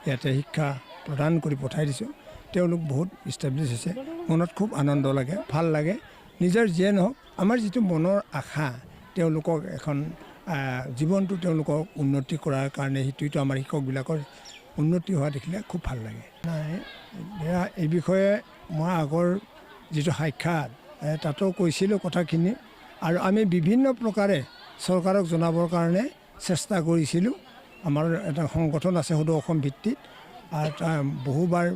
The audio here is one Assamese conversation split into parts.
ইয়াতে শিক্ষা প্ৰদান কৰি পঠাই দিছোঁ তেওঁলোক বহুত ইষ্টাব্লিছ হৈছে মনত খুব আনন্দ লাগে ভাল লাগে নিজৰ যিয়ে নহওক আমাৰ যিটো মনৰ আশা তেওঁলোকক এখন জীৱনটো তেওঁলোকক উন্নতি কৰাৰ কাৰণে সেইটোতো আমাৰ শিক্ষকবিলাকৰ উন্নতি হোৱা দেখিলে খুব ভাল লাগে নাই এই বিষয়ে মই আগৰ যিটো সাক্ষাৎ তাতো কৈছিলোঁ কথাখিনি আৰু আমি বিভিন্ন প্ৰকাৰে চৰকাৰক জনাবৰ কাৰণে চেষ্টা কৰিছিলোঁ আমাৰ এটা সংগঠন আছে সদৌ অসম ভিত্তিত আৰু বহুবাৰ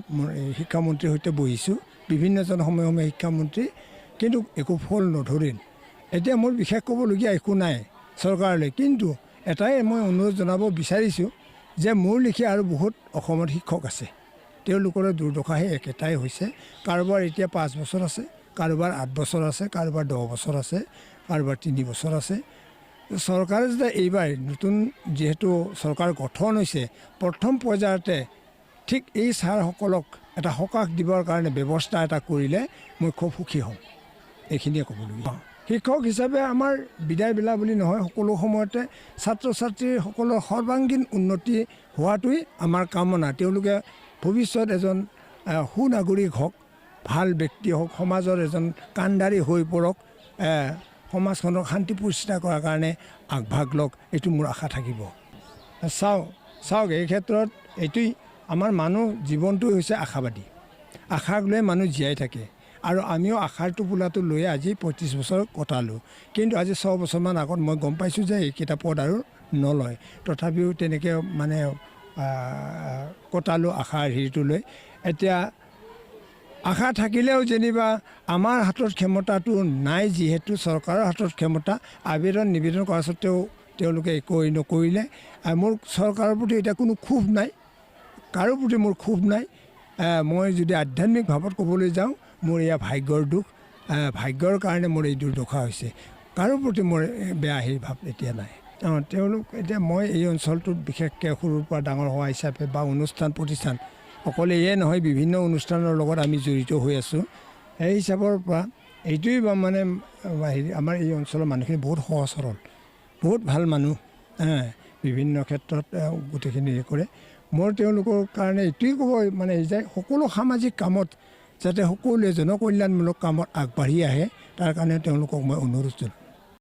শিক্ষামন্ত্ৰীৰ সৈতে বহিছোঁ বিভিন্নজন সময়ে সময়ে শিক্ষামন্ত্ৰী কিন্তু একো ফল নধৰিল এতিয়া মোৰ বিশেষ ক'বলগীয়া একো নাই চৰকাৰলৈ কিন্তু এটাই মই অনুৰোধ জনাব বিচাৰিছোঁ যে মোৰ লিখীয়া আৰু বহুত অসমত শিক্ষক আছে তেওঁলোকৰ দুৰ্দশা সেই একেটাই হৈছে কাৰোবাৰ এতিয়া 5 বছৰ আছে কাৰোবাৰ 8 বছৰ আছে কাৰোবাৰ 10 বছৰ আছে কাৰোবাৰ 3 বছৰ আছে চৰকাৰে যে এইবাৰ নতুন যেহেতু চৰকাৰ গঠন হৈছে প্ৰথম পৰ্যায়তে ঠিক এই ছাৰসকলক এটা সকাহ দিবৰ কাৰণে ব্যৱস্থা এটা কৰিলে মই খুব সুখী হ'ম এইখিনিয়ে ক'বলগীয়া শিক্ষক হিচাপে আমাৰ বিদায় বেলা বুলি নহয় সকলো সময়তে ছাত্ৰ ছাত্ৰীসকলৰ সৰ্বাংগীন উন্নতি হোৱাটোৱেই আমাৰ কামনা তেওঁলোকে ভৱিষ্যত এজন সুনাগৰিক হওক ভাল ব্যক্তি হওক সমাজৰ এজন কাণ্ডাৰী হৈ পৰক সমাজখনক শান্তি প্ৰতিষ্ঠা কৰাৰ কাৰণে আগভাগ লওক এইটো মোৰ আশা থাকিব চাওক এই ক্ষেত্ৰত এইটোৱেই আমাৰ মানুহ জীৱনটো হৈছে আশাবাদী আশাক লৈ মানুহ জীয়াই থাকে আৰু আমিও আশাৰ টোপোলাটো লৈ আজি 35 বছৰ কটালোঁ কিন্তু আজি 6 বছৰমান আগত মই গম পাইছোঁ যে এইকেইটা পদ আৰু নলয় তথাপিও তেনেকৈ মানে কটালোঁ আশাৰ হেৰিটো লৈ এতিয়া আশা থাকিলেও যেনিবা আমাৰ হাতত ক্ষমতাটো নাই যিহেতু চৰকাৰৰ হাতত ক্ষমতা আবেদন নিবেদন কৰা সত্ত্বেও তেওঁলোকে একো নকৰিলে মোৰ চৰকাৰৰ প্ৰতি এতিয়া কোনো ক্ষোভ নাই কাৰো প্ৰতি মোৰ ক্ষোভ নাই মই যদি আধ্যাত্মিক ভাৱত ক'বলৈ যাওঁ মোৰ এয়া ভাগ্যৰ দুখ ভাগ্যৰ কাৰণে মোৰ এই দুৰ্দশা হৈছে কাৰো প্ৰতি মোৰ বেয়া হেৰি ভাৱ এতিয়া নাই তেওঁলোক এতিয়া মই এই অঞ্চলটোত বিশেষকৈ সৰুৰ পৰা ডাঙৰ হোৱা হিচাপে বা অনুষ্ঠান প্ৰতিষ্ঠান অকল এয়ে নহয় বিভিন্ন অনুষ্ঠানৰ লগত আমি জড়িত হৈ আছোঁ সেই হিচাপৰ পৰা এইটোৱেই মানে আমাৰ এই অঞ্চলৰ মানুহখিনি বহুত সহজ সৰল বহুত ভাল মানুহ বিভিন্ন ক্ষেত্ৰত গোটেইখিনি কৰে মোৰ তেওঁলোকৰ কাৰণে এইটোৱেই ক'ব মানে যে সকলো সামাজিক কামত যাতে সকলোৱে জনকল্যাণমূলক কামত আগবাঢ়ি আহে তাৰ কাৰণে তেওঁলোকক মই অনুৰোধ জনাওঁ